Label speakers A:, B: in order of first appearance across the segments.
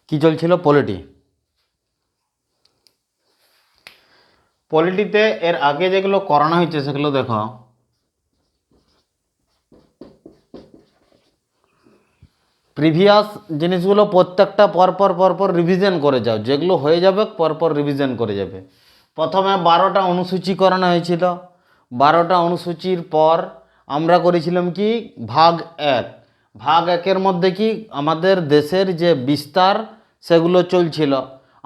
A: কি চলছিল? পলিটিতে এর আগে যেগুলো করানো হয়েছে সেগুলো দেখো। প্রিভিয়াস জিনিসগুলো প্রত্যেকটা পরপর রিভিশন করে যাও, যেগুলো হয়ে যাবে পরপর রিভিশন করে যাবে। প্রথমে 12টা অনুসূচি করানো হয়েছিল। 12টা অনুসূচির পর আমরা করেছিলাম কি ভাগ 1। ভাগ 1-এর মধ্যে কি আমাদের দেশের যে বিস্তার সেগুলো চলছিল।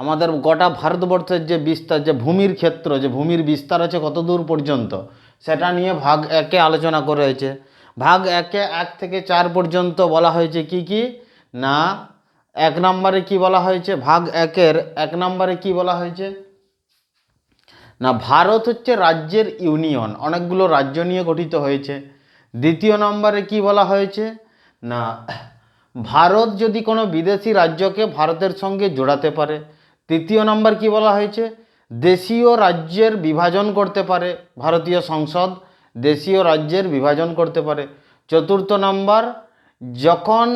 A: আমাদের গোটা ভারতবর্ষের যে বিস্তার, যে ভূমির ক্ষেত্র, যে ভূমির বিস্তার আছে কত দূর পর্যন্ত, সেটা নিয়ে ভাগ 1-এ আলোচনা করা হয়েছে। ভাগ 1-এ 1 থেকে 4 পর্যন্ত বলা হয়েছে কি কি না, 1 নম্বরে কি বলা হয়েছে, ভাগ 1-এর 1 নম্বরে কি বলা হয়েছে না, ভারত হচ্ছে রাজ্যের ইউনিয়ন, অনেকগুলো রাজ্য নিয়ে গঠিত হয়েছে। দ্বিতীয় নম্বরে কি বলা হয়েছে না, ভারত যদি কোনো বিদেশি রাজ্যকে ভারতের সঙ্গে জোড়াতে পারে। তৃতীয় নম্বর কি বলা হয়েছে, দেশীয় রাজ্যের বিভাজন করতে পারে ভারতীয় সংসদ, দেশীয় রাজ্যের বিভাজন করতে পারে। চতুর্থ নম্বর, যখন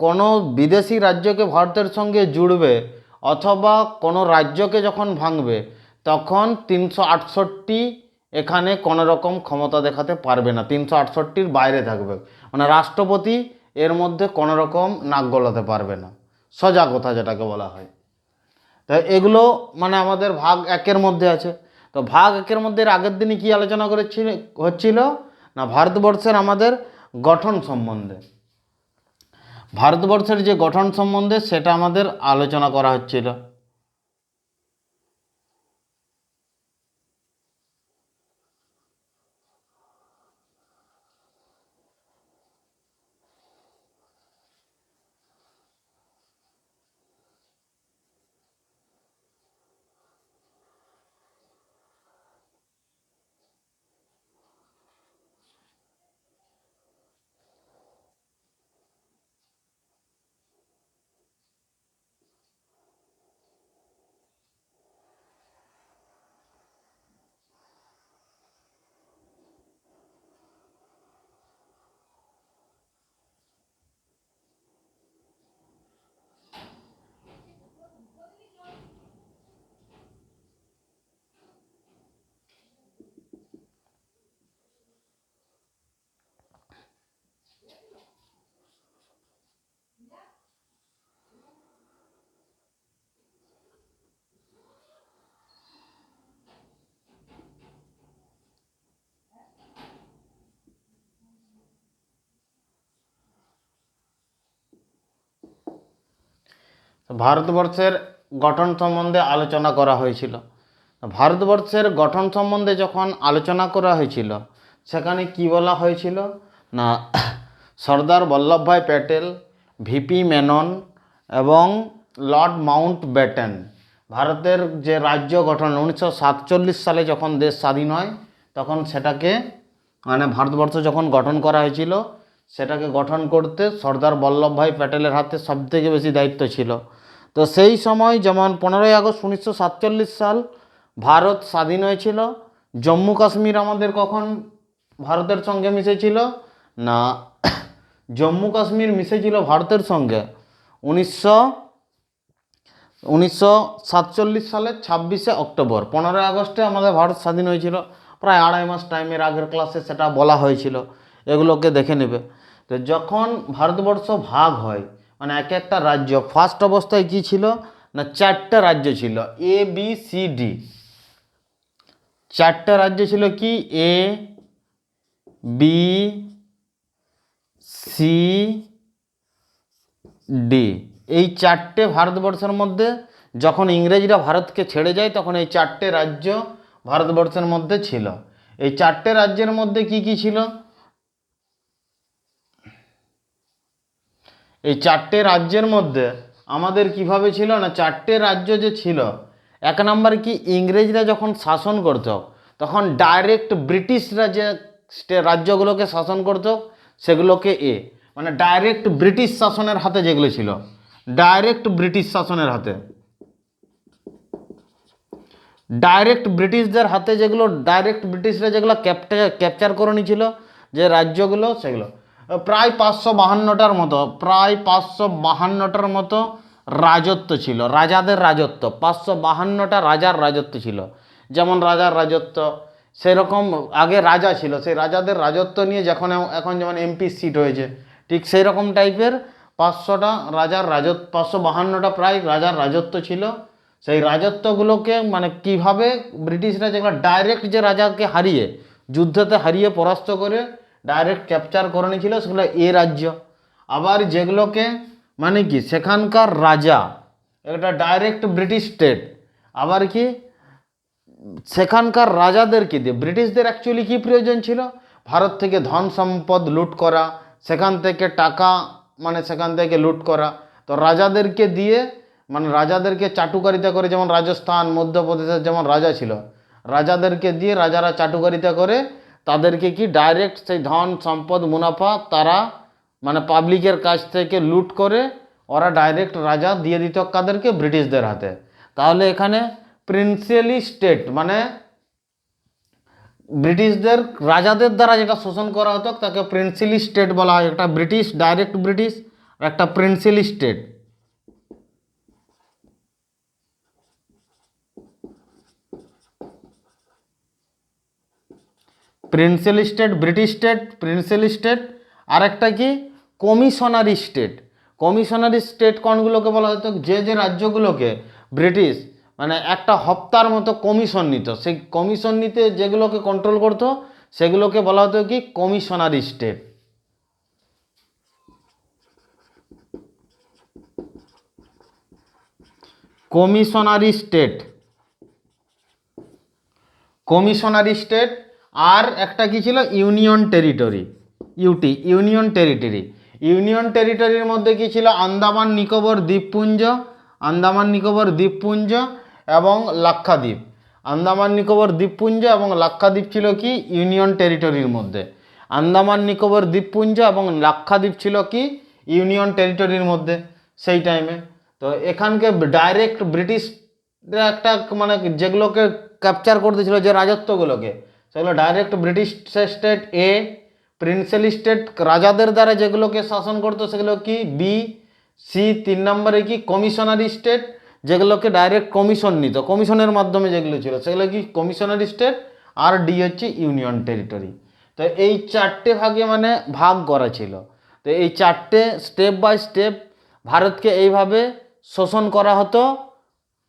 A: কোনো বিদেশি রাজ্যকে ভারতের সঙ্গে জুড়বে অথবা কোনো রাজ্যকে যখন ভাঙবে, তখন 368 এখানে কোনো রকম ক্ষমতা দেখাতে পারবে না, 368-র বাইরে থাকবে। মানে রাষ্ট্রপতি এর মধ্যে কোনো রকম নাক গলাতে পারবে না, সোজা কথা যেটাকে বলা হয়। তাই এগুলো মানে আমাদের ভাগ 1-এর মধ্যে আছে। তো ভাগ 1-এর মধ্যে আগের দিনই কি আলোচনা হচ্ছিল না, ভারতবর্ষের আমাদের গঠন সম্বন্ধে, ভারতবর্ষের যে গঠন সম্বন্ধে সেটা আমাদের আলোচনা করা হচ্ছিল। ভারতবর্ষের গঠন সম্বন্ধে আলোচনা করা হয়েছিল। ভারতবর্ষের গঠন সম্বন্ধে যখন আলোচনা করা হয়েছিল, সেখানে কি বলা হয়েছিল না, সর্দার বল্লভভাই প্যাটেল, ভিপি মেনন এবং লর্ড মাউন্টব্যাটেন ভারতের যে রাজ্য গঠন 1947 সালে যখন দেশ স্বাধীন হয়, তখন সেটাকে মানে ভারতবর্ষ যখন গঠন করা হয়েছিল, সেটাকে গঠন করতে সর্দার বল্লভভাই প্যাটেলের হাতে সবথেকে বেশি দায়িত্ব ছিল। তো সেই সময় যেমন 15ই আগস্ট 1947 সাল ভারত স্বাধীন হয়েছিল। জম্মু কাশ্মীর আমাদের কখন ভারতের সঙ্গে মিশেছিল না, জম্মু কাশ্মীর মিশেছিল ভারতের সঙ্গে 1947 সালের 26শে অক্টোবর। 15ই আগস্টে আমাদের ভারত স্বাধীন হয়েছিল, প্রায় 2.5 মাস টাইমের আগের ক্লাসে সেটা বলা হয়েছিল, এগুলোকে দেখে নেবে। তো যখন ভারতবর্ষ ভাগ হয় মানে এক একটা রাজ্য, ফার্স্ট অবস্থায় কি ছিল না, 4টে রাজ্য ছিল, এ বি সি ডি। 4টে রাজ্য ছিল কি, এ বি সি ডি। এই 4টে ভারতবর্ষের মধ্যে যখন ইংরেজরা ভারতকে ছেড়ে যায়, তখন এই 4টে রাজ্য ভারতবর্ষের মধ্যে ছিল। এই 4টে রাজ্যের মধ্যে কি কি ছিল, এই 4টে রাজ্যের মধ্যে আমাদের কিভাবে ছিল না, 4টে রাজ্য যে ছিল, 1 নম্বর কি, ইংরেজরা যখন শাসন করত তখন ডাইরেক্ট ব্রিটিশরা যে রাজ্যগুলোকে শাসন করত সেগুলোকে মানে ডাইরেক্ট ব্রিটিশ শাসনের হাতে যেগুলো ছিল, ডাইরেক্ট ব্রিটিশ শাসনের হাতে, ডাইরেক্ট ব্রিটিশদের হাতে যেগুলো, ডাইরেক্ট ব্রিটিশরা যেগুলো ক্যাপচার করে নিয়েছিল যে রাজ্যগুলো, সেগুলো প্রায় 552টার মতো, প্রায় 552টার মতো রাজত্ব ছিল, রাজাদের রাজত্ব, 552টা রাজার রাজত্ব ছিল। যেমন রাজার রাজত্ব সেরকম আগে রাজা ছিল, সেই রাজাদের রাজত্ব নিয়ে যখন এখন যেমন এমপি সিট হয়েছে, ঠিক সেই রকম টাইপের 500টা রাজার রাজত্ব, 552টা প্রায় রাজার রাজত্ব ছিল। সেই রাজত্বগুলোকে মানে কিভাবে ব্রিটিশরা যেগুলো ডাইরেক্ট যে রাজাকে হারিয়ে যুদ্ধতে হারিয়ে পরাস্ত করে ডাইরেক্ট ক্যাপচার করে নিয়েছিল সেগুলো এ রাজ্য। আবার যেগুলোকে মানে কি সেখানকার রাজা একটা ডাইরেক্ট ব্রিটিশ স্টেট, আবার কি সেখানকার রাজাদেরকে দিয়ে ব্রিটিশদের অ্যাকচুয়ালি কী প্রয়োজন ছিল, ভারত থেকে ধন সম্পদ লুট করা, সেখান থেকে টাকা মানে সেখান থেকে লুট করা। তো রাজাদেরকে দিয়ে মানে রাজাদেরকে চাটুকারিতা করে, যেমন রাজস্থান মধ্যপ্রদেশের যেমন রাজা ছিল, রাজাদেরকে দিয়ে রাজারা চাটুকারিতা করে তাদেরকে কি ডাইরেক্ট সেই ধন সম্পদ মুনাফা তারা মানে পাবলিকের কাছ থেকে লুট করে ওরা ডাইরেক্ট রাজা দিয়ে দিত কাদেরকে, ব্রিটিশদের হাতে। তাহলে এখানে প্রিন্সিয়ালি স্টেট মানে ব্রিটিশদের রাজাদের দ্বারা যেটা শোষণ করা হতো তাকে প্রিন্সিয়ালি স্টেট বলা হয়। একটা ব্রিটিশ ডাইরেক্ট ব্রিটিশ, একটা princely state. Princely state British state, princely state. আর একটা কি কমিশনারি স্টেট। কমিশনারি স্টেট কোনগুলোকে বলা হতো, যে যে রাজ্যগুলোকে ব্রিটিশ মানে একটা হপ্তার মতো কমিশন নিত, সেই কমিশন নিতে যেগুলোকে কন্ট্রোল করতো সেগুলোকে বলা হতো কি commissionary state. Commissionary state, commissionary state. আর একটা কি ছিল union territory, UT, union territory. Union টেরিটরির মধ্যে কি ছিল আন্দামান নিকোবর দ্বীপপুঞ্জ, আন্দামান নিকোবর দ্বীপপুঞ্জ এবং লাক্ষাদ্বীপ। আন্দামান নিকোবর দ্বীপপুঞ্জ এবং লাক্ষাদ্বীপ ছিল কি ইউনিয়ন টেরিটরির মধ্যে। আন্দামান নিকোবর দ্বীপপুঞ্জ এবং লাক্ষাদ্বীপ ছিল কি ইউনিয়ন টেরিটরির মধ্যে সেই টাইমে। তো এখানকে ডাইরেক্ট ব্রিটিশ একটা মানে যেগুলোকে ক্যাপচার করতে ছিল যে রাজত্বগুলোকে, সেগুলো ডাইরেক্ট ব্রিটিশ স্টেট এ, প্রিন্সিয়ালি স্টেট রাজাদের দ্বারা যেগুলোকে শাসন করতো সেগুলো কি বি, সি 3 নম্বরে কি কমিশনারি স্টেট যেগুলোকে ডাইরেক্ট কমিশন নিত, কমিশনের মাধ্যমে যেগুলো ছিল সেগুলো কি কমিশনারি স্টেট। আর ডি হচ্ছে ইউনিয়ন টেরিটরি। তো এই 4টে ভাগে মানে ভাগ করা ছিল। তো এই 4টে স্টেপ বাই স্টেপ ভারতকে এইভাবে শোষণ করা হতো,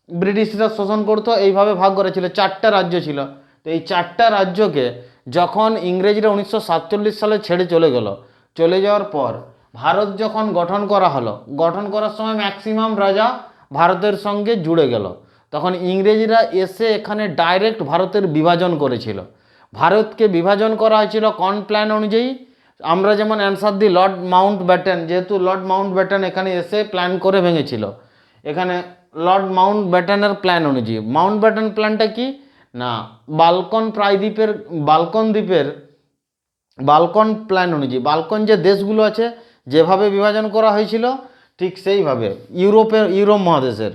A: ব্রিটিশরা শোষণ করতো, এইভাবে ভাগ করা ছিল। 4টা রাজ্য ছিল। তো এই 4টা রাজ্যকে যখন ইংরেজরা 1947 সালে ছেড়ে চলে গেল, চলে যাওয়ার পর ভারত যখন গঠন করা হলো, গঠন করার সময় ম্যাক্সিমাম রাজা ভারতের সঙ্গে জুড়ে গেল, তখন ইংরেজরা এসে এখানে ডাইরেক্ট ভারতের বিভাজন করেছিল। ভারতকে বিভাজন করা হয়েছিল কোন প্ল্যান অনুযায়ী, আমরা যেমন অ্যান্সার দিই লর্ড মাউন্ট ব্যাটেন, যেহেতু লর্ড মাউন্ট ব্যাটেন এখানে এসে প্ল্যান করে ভেঙেছিল। এখানে লর্ড মাউন্ট ব্যাটেনের প্ল্যান অনুযায়ী, মাউন্ট ব্যাটেন প্ল্যানটা কি না বালকন প্রায়দ্বীপের, বালকন দ্বীপের বালকন প্ল্যান অনুযায়ী, বালকন যে দেশগুলো আছে যেভাবে বিভাজন করা হয়েছিল ঠিক সেইভাবে ইউরোপ মহাদেশের,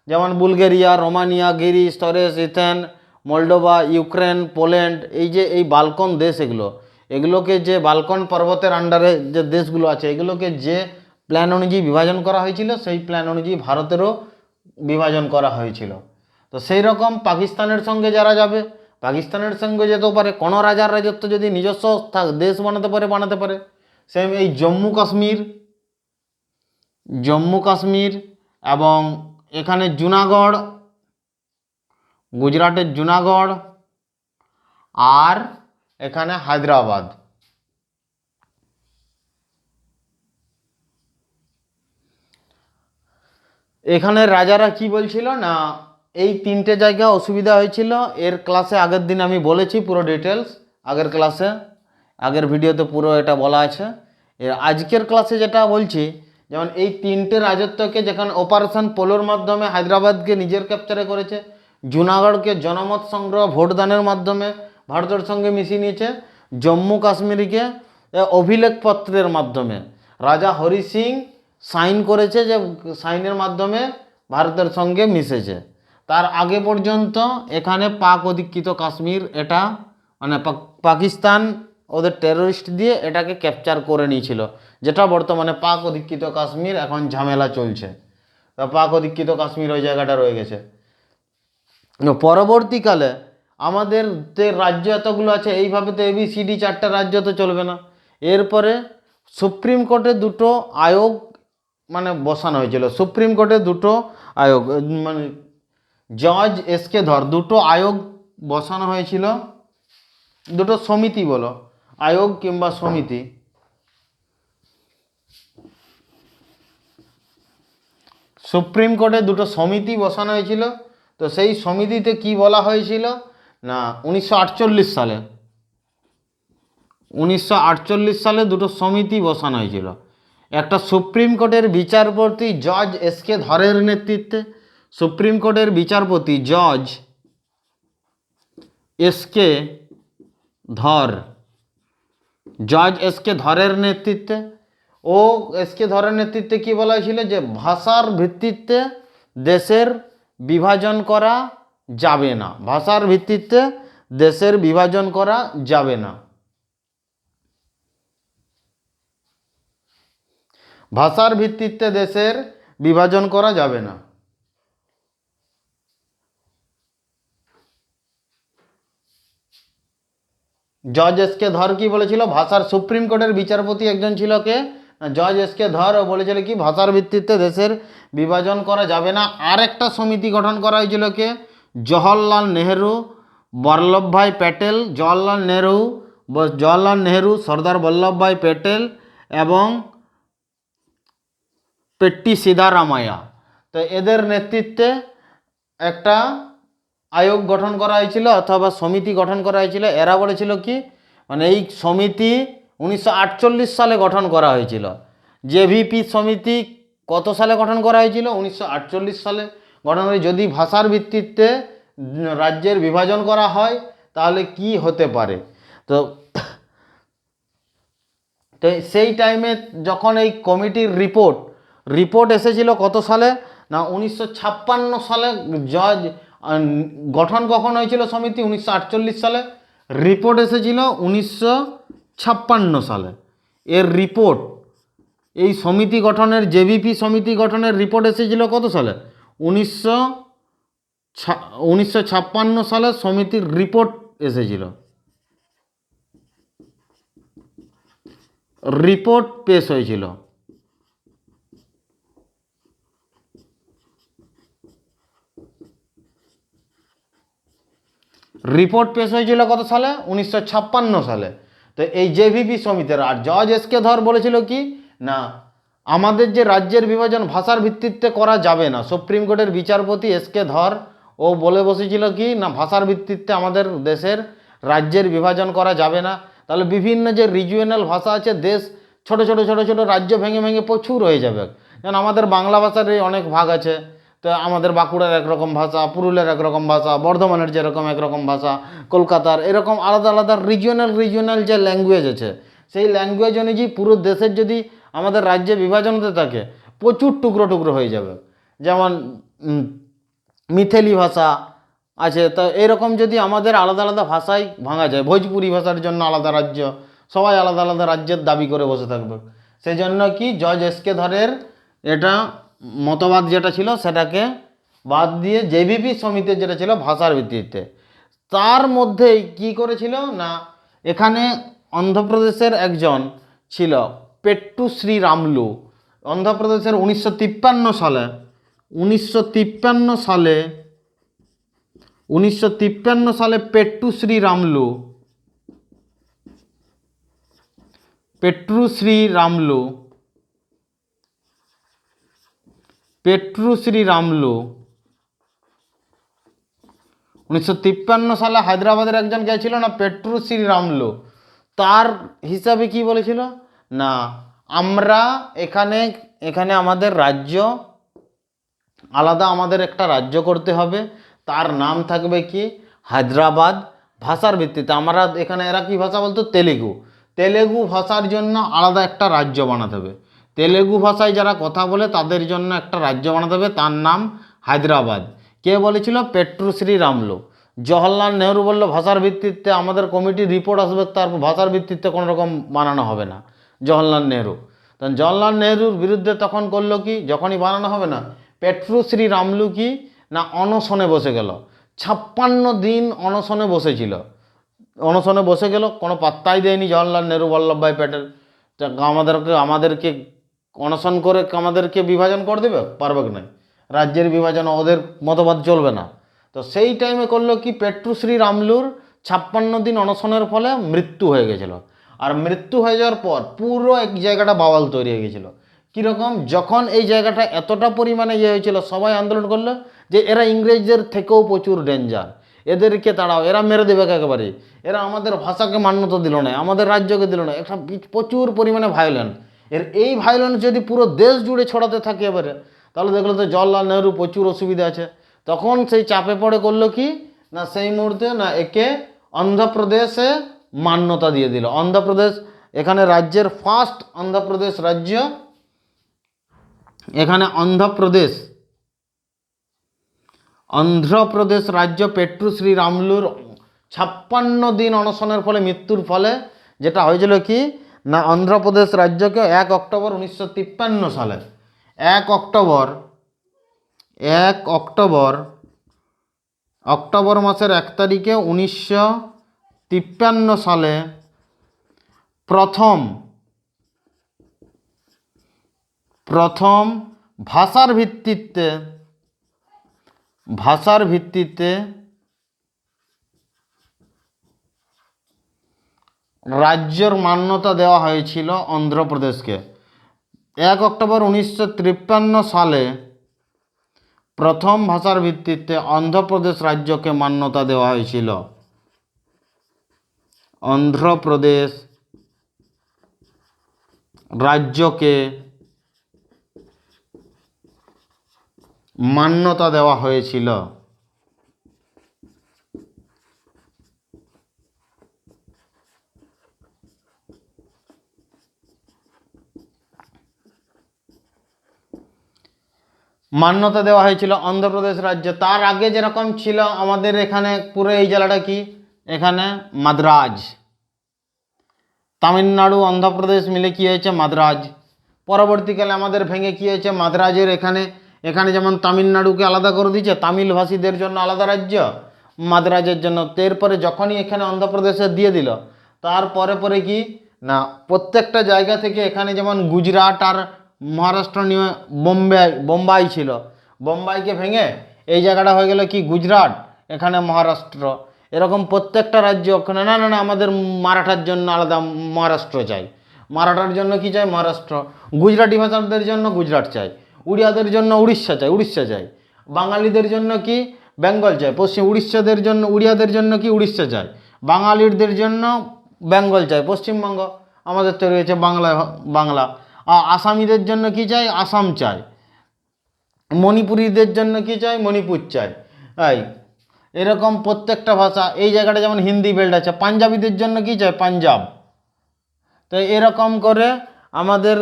A: যেমন Bulgaria, Romania, Greece, Thrace, Athens, Moldova, Ukraine, Poland, এই যে এই বালকন দেশ, এগুলোকে যে বালকন পর্বতের আন্ডারে যে দেশগুলো আছে এগুলোকে যে প্ল্যান অনুযায়ী বিভাজন করা হয়েছিল সেই প্ল্যান অনুযায়ী ভারতেরও বিভাজন করা হয়েছিল। তো সেই রকম পাকিস্তানের সঙ্গে যারা যাবে, পাকিস্তানের সঙ্গে যেতেও পারে, কোনো রাজার রাজত্ব যদি নিজস্ব দেশ বানাতে পারে বানাতে পারে। সেম এই জম্মু কাশ্মীর, জম্মু কাশ্মীর এবং এখানে জুনাগড়, গুজরাটের জুনাগড় আর এখানে হায়দ্রাবাদ। এখানে রাজারা কি বলছিল না এই 3টে জায়গা অসুবিধা হয়েছিল। এর ক্লাসে আগের দিন আমি বলেছি পুরো ডিটেলস, আগের ক্লাসে আগের ভিডিওতে পুরো এটা বলা আছে। এর আজকের ক্লাসে যেটা বলছি, যেমন এই 3টে রাজত্বকে যেখানে অপারেশন পোলোর মাধ্যমে হায়দ্রাবাদকে নিজের ক্যাপচারে করেছে, জুনাগড়কে জনমত সংগ্রহ ভোটদানের মাধ্যমে ভারতের সঙ্গে মিশিয়ে নিয়েছে, জম্মু কাশ্মীরকে অভিলেখপত্রের মাধ্যমে রাজা হরি সিং সাইন করেছে, যে সাইনের মাধ্যমে ভারতের সঙ্গে মিশেছে। তার আগে পর্যন্ত এখানে পাক অধিকৃত কাশ্মীর, এটা মানে পাকিস্তান ওদের টেররিস্ট দিয়ে এটাকে ক্যাপচার করে নিয়েছিল, যেটা বর্তমানে পাক অধিকৃত কাশ্মীর এখন ঝামেলা চলছে। তা পাক অধিকৃত কাশ্মীর ওই জায়গাটা রয়ে গেছে। পরবর্তীকালে আমাদের যে রাজ্য এতগুলো আছে এইভাবে তো ABCD 4টা রাজ্য তো চলবে না। এরপরে সুপ্রিম কোর্টে দুটো আয়োগ মানে বসানো হয়েছিল। সুপ্রিম কোর্টে দুটো আয়োগ মানে জজ SK ধর দুটো আয়োগ বসানো হয়েছিল, দুটো সমিতি বলো, আয়োগ কিংবা সমিতি। সুপ্রিম কোর্টে দুটো সমিতি বসানো হয়েছিল। তো সেই সমিতিতে কি বলা হয়েছিল না 1948 সালে 1948 সালে দুটো সমিতি বসানো হয়েছিল। একটা সুপ্রিম কোর্টের বিচারপতি জজ SK ধরের নেতৃত্বে, সুপ্রিম কোর্টের বিচারপতি জজ SK ধর, জজ SK ধরের নেতৃত্বে ও SK ধরের নেতৃত্বে কি বলা হয়েছিল যে ভাষার ভিত্তিতে দেশের বিভাজন করা যাবে না, ভাষার ভিত্তিতে দেশের বিভাজন করা যাবে না, ভাষার ভিত্তিতে দেশের বিভাজন করা যাবে না। জজ SK ধর কি বলেছিল ভাষার, সুপ্রিম কোর্টের বিচারপতি একজন ছিল কে জজ SK ধর, ও বলেছিল কি ভাষার ভিত্তিতে দেশের বিভাজন করা যাবে না। আর একটা সমিতি গঠন করা হয়েছিল কে জওহরলাল নেহেরু, বল্লভভাই প্যাটেল, জওহরলাল নেহেরু, সর্দার বল্লভভাই প্যাটেল এবং পেট্টি সিদ্ধারামাইয়া। তো এদের নেতৃত্বে একটা আয়োগ গঠন করা হয়েছিল অথবা সমিতি গঠন করা হয়েছিল। এরা বলেছিল কি মানে এই সমিতি 1948 সালে গঠন করা হয়েছিল। JVP সমিতি কত সালে গঠন করা হয়েছিল 1948 সালে গঠন হয়ে যদি ভাষার ভিত্তিতে রাজ্যের বিভাজন করা হয় তাহলে কি হতে পারে। তো তো সেই টাইমে যখন এই কমিটির রিপোর্ট এসেছিল কত সালে না 1956 সালে, জজ গঠন কখন হয়েছিল সমিতি 1948 সালে, রিপোর্ট এসেছিল 1956 সালে। এর রিপোর্ট এই সমিতি গঠনের JVP সমিতি গঠনের রিপোর্ট এসেছিল কত সালে 1956 সালে সমিতির রিপোর্ট এসেছিল, রিপোর্ট পেশ হয়েছিল। রিপোর্ট পেশ হয়েছিল কত সালে 1956 সালে। তো এই JVP সমিতির আর জজ SK ধর বলেছিল কি না আমাদের যে রাজ্যের বিভাজন ভাষার ভিত্তিতে করা যাবে না। সুপ্রিম কোর্টের বিচারপতি SK ধর ও বলে বসেছিল কি না ভাষার ভিত্তিতে আমাদের দেশের রাজ্যের বিভাজন করা যাবে না। তাহলে বিভিন্ন যে রিজিওনাল ভাষা আছে দেশ ছোট ছোট ছোট ছোট রাজ্য ভেঙে ভেঙে প্রচুর হয়ে যাবে। যেমন আমাদের বাংলা ভাষার অনেক ভাগ আছে। তো আমাদের বাঁকুড়ার একরকম ভাষা, পুরুলিয়ার একরকম ভাষা, বর্ধমানের যেরকম একরকম ভাষা, কলকাতার এরকম আলাদা আলাদা রিজিওনাল যে ল্যাঙ্গুয়েজ আছে সেই ল্যাঙ্গুয়েজ অনুযায়ী পুরো দেশের যদি আমাদের রাজ্যে বিভাজন হতে থাকে প্রচুর টুকরো টুকরো হয়ে যাবে। যেমন মিথিলি ভাষা আছে, তো এরকম যদি আমাদের আলাদা আলাদা ভাষায় ভাঙা যায়, ভোজপুরি ভাষার জন্য আলাদা রাজ্য, সবাই আলাদা আলাদা রাজ্যের দাবি করে বসে থাকবে। সেই জন্য কি জজ SK ধরের এটা মতবাদ যেটা ছিল সেটাকে বাদ দিয়ে JVP সমিতির যেটা ছিল ভাষার ভিত্তিতে, তার মধ্যে কি করেছিল না এখানে অন্ধ্রপ্রদেশের একজন ছিল পেট্টু শ্রীরামলু। অন্ধ্রপ্রদেশের 1953 সালে পেট্টু শ্রীরামলু পেট্টু শ্রীরামলু 1953 সালে হায়দ্রাবাদের একজন কে ছিল না পেট্টু শ্রীরামলু। তার হিসাবে কি বলেছিল না আমরা এখানে আমাদের রাজ্য আলাদা, আমাদের একটা রাজ্য করতে হবে, তার নাম থাকবে কি হায়দ্রাবাদ। ভাষার ভিত্তিতে আমরা এখানে এরা কি ভাষা বলতো তেলেগু ভাষার জন্য আলাদা একটা রাজ্য বানাতে হবে। তেলেগু ভাষায় যারা কথা বলে তাদের জন্য একটা রাজ্য বানাতে হবে, তার নাম হায়দ্রাবাদ। কে বলেছিল পেট্টু শ্রীরামলু। জওহরলাল নেহরু বলল ভাষার ভিত্তিতে আমাদের কমিটির রিপোর্ট আসবে, তার ভাষার ভিত্তিতে কোনো রকম বানানো হবে না। জওহরলাল নেহরু তখন জওহরলাল নেহরুর বিরুদ্ধে তখন করলো কি যখনই বানানো হবে না পেট্রুশ্রী রামলু কি না অনশনে বসে গেল। 56 দিন অনশনে বসেছিল, অনশনে বসে গেল, কোনো পাত্তাই দেয়নি জওয়াহরলাল নেহরু বল্লভভাই প্যাটেল। তা আমাদেরকে অনশন করে আমাদেরকে বিভাজন করে দেবে, পারবে না। রাজ্যের বিভাজন ওদের মতবাদ চলবে না। তো সেই টাইমে করলো কি, পেট্রুশ্রী রামলুর 56 দিন অনশনের ফলে মৃত্যু হয়ে গেছিল। আর মৃত্যু হয়ে যাওয়ার পর পুরো এক জায়গাটা বাওয়াল তৈরি হয়ে গেছিলো। কীরকম, যখন এই জায়গাটা এতটা পরিমাণে হয়েছিল, সবাই আন্দোলন করলো যে এরা ইংরেজদের থেকেও প্রচুর ডেঞ্জার, এদেরকে তাড়াও, এরা মেরে দেবে একেবারে, এরা আমাদের ভাষাকে মান্যতা দিল না, আমাদের রাজ্যকে দিল না। একটা প্রচুর পরিমাণে ভায়োলেন্স। এই ভায়োলেন্স যদি পুরো দেশ জুড়ে ছড়াতে থাকে এবারে, তাহলে দেখলো তো জওয়াহরলাল নেহরু প্রচুর অসুবিধা আছে। তখন সেই চাপে পড়ে করলো কি না, সেই মুহূর্তে না একে অন্ধ্রপ্রদেশে মান্যতা দিয়ে দিল। অন্ধ্রপ্রদেশ এখানে রাজ্যের ফার্স্ট অন্ধ্রপ্রদেশ রাজ্য, এখানে অন্ধ্রপ্রদেশ রাজ্য পেট্রুশ্রী রামলুর 56 দিন অনশনের ফলে মৃত্যুর ফলে যেটা হয়েছিল কি না, অন্ধ্রপ্রদেশ রাজ্যকে 1 অক্টোবর 1953 সালে 1 অক্টোবর মাসের 1 তারিখে 1953 সালে প্রথম ভাষার ভিত্তিতে রাজ্যের মান্যতা দেওয়া হয়েছিল অন্ধ্রপ্রদেশকে। 1 অক্টোবর 1953 সালে প্রথম ভাষার ভিত্তিতে অন্ধ্রপ্রদেশ রাজ্যকে মান্যতা দেওয়া হয়েছিল। অন্ধ্রপ্রদেশ রাজ্যকে মান্যতা দেওয়া হয়েছিল। মান্যতা দেওয়া হয়েছিল অন্ধ্রপ্রদেশ রাজ্য। তার আগে যেরকম ছিল আমাদের এখানে পুরো এই জেলাটা কি, এখানে মাদ্রাজ, তামিলনাড়ু অন্ধ্রপ্রদেশ মিলে কি হয়েছে মাদ্রাজ। পরবর্তীকালে আমাদের ভেঙে কি হয়েছে, মাদ্রাজের এখানে যেমন তামিলনাড়ুকে আলাদা করে দিয়েছে, তামিল ভাষীদের জন্য আলাদা রাজ্য, মাদ্রাজের জন্য। এরপরে যখনই এখানে অন্ধ্রপ্রদেশে দিয়ে দিল, তারপরে পরে কি না প্রত্যেকটা জায়গা থেকে, এখানে যেমন গুজরাট আর মহারাষ্ট্র নিয়ে বোম্বাই ছিল, বোম্বাইকে ভেঙে এই জায়গাটা হয়ে গেল কি গুজরাট, এখানে মহারাষ্ট্র। এরকম প্রত্যেকটা রাজ্য ওখানে না না না আমাদের মারাঠার জন্য আলাদা মহারাষ্ট্র চাই, মারাঠার জন্য কি চাই মহারাষ্ট্র, গুজরাটি ভাষাদের জন্য গুজরাট চাই, উড়িয়াদের জন্য উড়িষ্যা চাই, বাঙালিদের জন্য কি বেঙ্গল চাই, পশ্চিম উড়িষ্যাদের জন্য উড়িয়াদের জন্য কি উড়িষ্যা চাই, বাঙালিদের জন্য বেঙ্গল চাই, পশ্চিমবঙ্গ। আমাদের তো রয়েছে বাংলা। আর আসামিদের জন্য কি চাই, আসাম চাই। মণিপুরীদের জন্য কি চাই, মণিপুর চাই। এরকম প্রত্যেকটা ভাষা, এই জায়গাটা যেমন হিন্দি বেল্ট আছে, পাঞ্জাবিদের জন্য কি চাই, পাঞ্জাব। তো এরকম করে আমাদের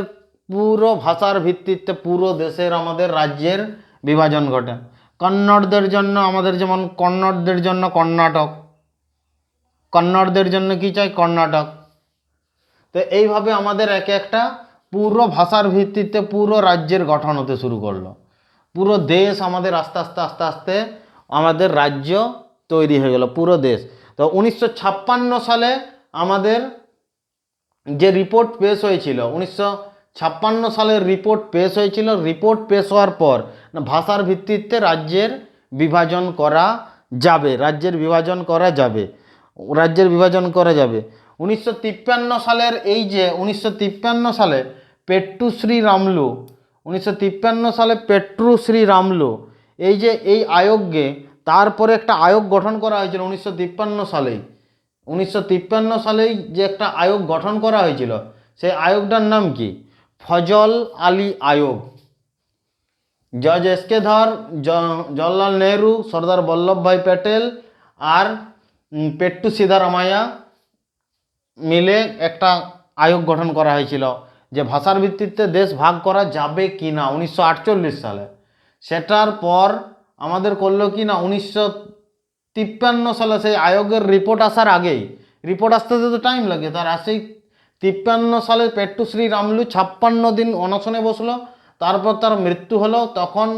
A: পুরো ভাষার ভিত্তিতে পুরো দেশের আমাদের রাজ্যের বিভাজন ঘটে। কন্নড়দের জন্য আমাদের যেমন কন্নড়দের জন্য কর্ণাটক, কন্নড়দের জন্য কি চাই, কর্ণাটক। তো এইভাবে আমাদের এক একটা পুরো ভাষার ভিত্তিতে পুরো রাজ্যের গঠন হতে শুরু করলো। পুরো দেশ আমাদের আস্তে আস্তে আমাদের রাজ্য তৈরি হয়ে গেল পুরো দেশ। তো 1956 সালে আমাদের যে রিপোর্ট পেশ হয়েছিল, 1956 সালের রিপোর্ট পেশ হয়েছিল। রিপোর্ট পেশ হওয়ার পর ভাষার ভিত্তিতে রাজ্যের বিভাজন করা যাবে, 1953 সালের এই যে 1953 সালে পেট্রুশ্রী রামলু এই যে এই আয়োগকে, তারপরে একটা আয়োগ গঠন করা হয়েছিল 1953 সালেই যে একটা আয়োগ গঠন করা হয়েছিল, সেই আয়োগটার নাম কি, ফজল আলী আয়োগ। জজ এসকে ধর, জওহরলাল নেহরু, সর্দার বল্লভভাই প্যাটেল আর পেট্টু সিদ্ধারামাইয়া মিলে একটা আয়োগ গঠন করা হয়েছিল যে ভাষার ভিত্তিতে দেশ ভাগ করা যাবে কি না 1948 সালে। সেটার পর আমাদের করলো কি না 1953 সালে সেই আয়োগের রিপোর্ট আসার আগেই, রিপোর্ট আসতে তো টাইম লাগে, তার আসেই 53 সালে পেট্টুশ্রী রামলু 56 দিন অনশনে বসলো, তারপর তার মৃত্যু হলো। তখন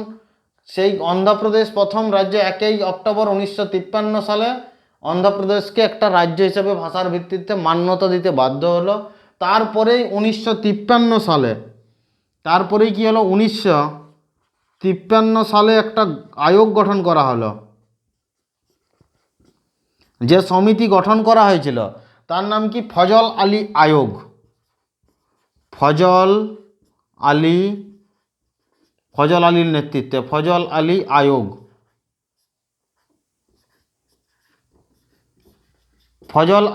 A: সেই অন্ধ্রপ্রদেশ প্রথম রাজ্য 1 অক্টোবর 1953 সালে অন্ধ্রপ্রদেশকে একটা রাজ্য হিসেবে ভাষার ভিত্তিতে মান্যতা দিতে বাধ্য হলো। তারপরেই 1953 সালে তারপরেই কি হলো, 1953 সালে একটা আয়োগ গঠন করা হলো। যে সমিতি গঠন করা হয়েছিল তার নাম কি, ফজল আলী আয়োগ। ফজল আলীর নেতৃত্বে ফজল আলী আয়োগ। ফজল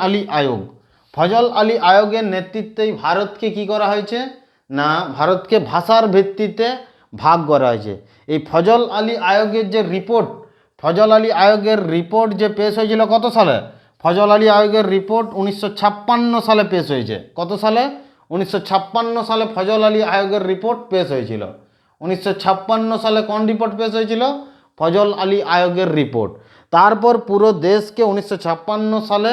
A: আলী আয়োগের নেতৃত্বেই ভারতকে কি করা হয়েছে না, ভারতকে ভাষার ভিত্তিতে ভাগ করা হয়েছে। এই ফজল আলী আয়োগের যে রিপোর্ট, যে পেশ হয়েছিল কত সালে, ফজল আলী আয়োগের রিপোর্ট 1956 সালে পেশ হয়েছে। কত সালে, 1956 সালে ফজল আলী আয়োগের রিপোর্ট পেশ হয়েছিল। 1956 সালে কোন রিপোর্ট পেশ হয়েছিল, ফজল আলী আয়োগের রিপোর্ট। তারপর পুরো দেশকে 1956 সালে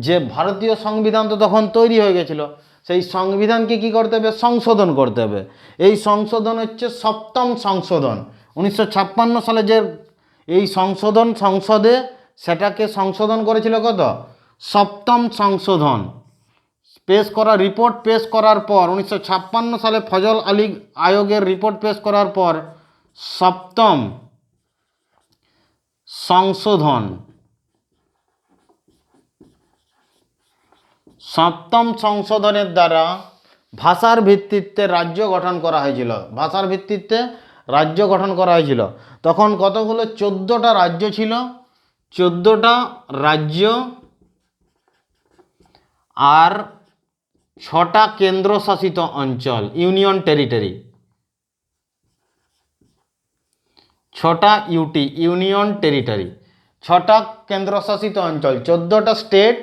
A: যে ভারতীয় সংবিধান তো তখন তৈরি হয়ে গেছিল, সেই সংবিধানকে কি করতে হবে, সংশোধন করতে হবে। এই সংশোধন হচ্ছে 7ম সংশোধন। 1956 সালে যে এই সংসদে সেটাকে সংশোধন করেছিল কত, 7ম সংশোধন। রিপোর্ট পেশ করার পর 1956 সালে ফজল আলী আয়োগের রিপোর্ট পেশ করার পর 7ম সংশোধনের দ্বারা ভাষার ভিত্তিতে রাজ্য গঠন করা হয়েছিল। তখন কতগুলো, 14টা রাজ্য ছিল, 14টা রাজ্য আর 6টা কেন্দ্রশাসিত অঞ্চল, ইউনিয়ন টেরিটরি। 6টা ইউনিয়ন টেরিটরি, 6টা কেন্দ্রশাসিত অঞ্চল, 14টা স্টেট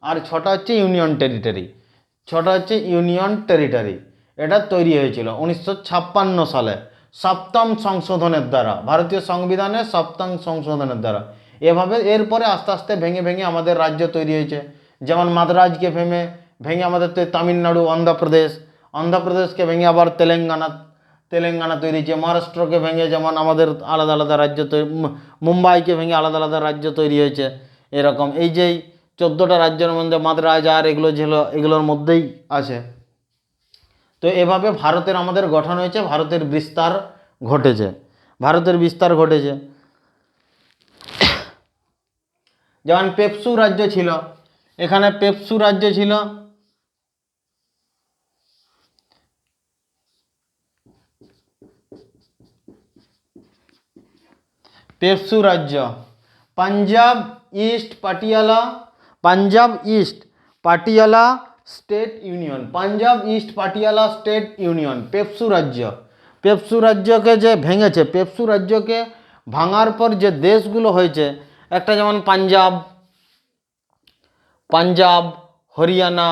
A: আর 6টা হচ্ছে ইউনিয়ন টেরিটরি। এটা তৈরি হয়েছিল 1956 সালে 7ম সংশোধনের দ্বারা, ভারতীয় সংবিধানের 7ম সংশোধনের দ্বারা। এভাবে এরপরে আস্তে আস্তে ভেঙে ভেঙে আমাদের রাজ্য তৈরি হয়েছে। যেমন মাদ্রাজকে ভেঙে আমাদের তামিলনাড়ু, অন্ধ্রপ্রদেশকে ভেঙে আবার তেলেঙ্গানা তৈরি হয়েছে। মহারাষ্ট্রকে ভেঙে যেমন আমাদের আলাদা আলাদা রাজ্য মুম্বাইকে ভেঙে আলাদা আলাদা রাজ্য তৈরি হয়েছে। এরকম এই যে 14টা রাজ্যের মধ্যে মাদ্রাজ আর এগুলো ছিল, এগুলোর মধ্যেই আছে। তো এভাবে আমাদের গঠন হয়েছে, ভারতের বিস্তার ঘটেছে। যেমন পেপসু রাজ্য ছিল, এখানে পেপসু রাজ্য ছিল। পেপসু রাজ্য, Punjab east Patiala state union, PEPSU রাজ্যকে যে ভেঙেছে, পেপসু রাজ্যকে ভাঙার পর যে দেশগুলো হয়েছে, একটা যেমন পাঞ্জাব, হরিয়ানা,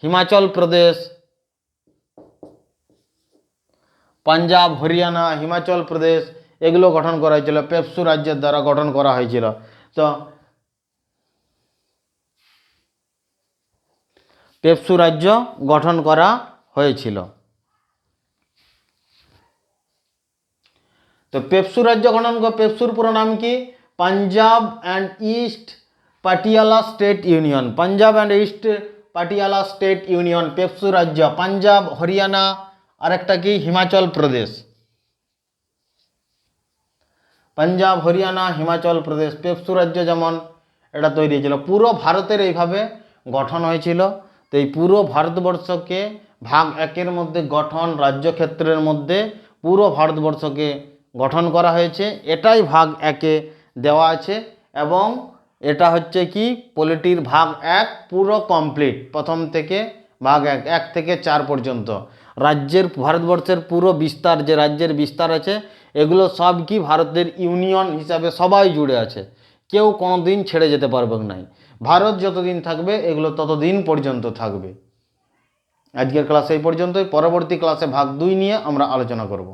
A: হিমাচল প্রদেশ, এগুলো গঠন করা হয়েছিল, পেপসু রাজ্যের দ্বারা গঠন করা হয়েছিল। তো পেপসু রাজ্য গঠন করা হয়েছিল। তো পেপসু রাজ্য পেপসুর পুরো নাম কি, Punjab and east Patiala state union, PEPSU রাজ্য, পাঞ্জাব, হরিয়ানা, আর একটা কি হিমাচল প্রদেশ। পেপসু রাজ্য যেমন এটা তৈরি হয়েছিল, পুরো ভারতের এইভাবে গঠন হয়েছিল। তো এই পুরো ভারতবর্ষকে ভাগ 1-এর মধ্যে গঠন, রাজ্যক্ষেত্রের মধ্যে পুরো ভারতবর্ষকে গঠন করা হয়েছে। এটাই ভাগ 1-এ দেওয়া আছে এবং এটা হচ্ছে কি পলিটির ভাগ 1 পুরো কমপ্লিট, প্রথম থেকে ভাগ 1 থেকে 4 পর্যন্ত। ভারতবর্ষের পুরো বিস্তার, যে রাজ্যের বিস্তার আছে, এগুলো সব কি ভারতের ইউনিয়ন হিসাবে সবাই জুড়ে আছে, কেউ কোনো দিন ছেড়ে যেতে পারবে না। ভারত যতদিন থাকবে এগুলো ততদিন পর্যন্ত থাকবে। আজকের ক্লাস এই পর্যন্তই, পরবর্তী ক্লাসে ভাগ 2 নিয়ে আমরা আলোচনা করব।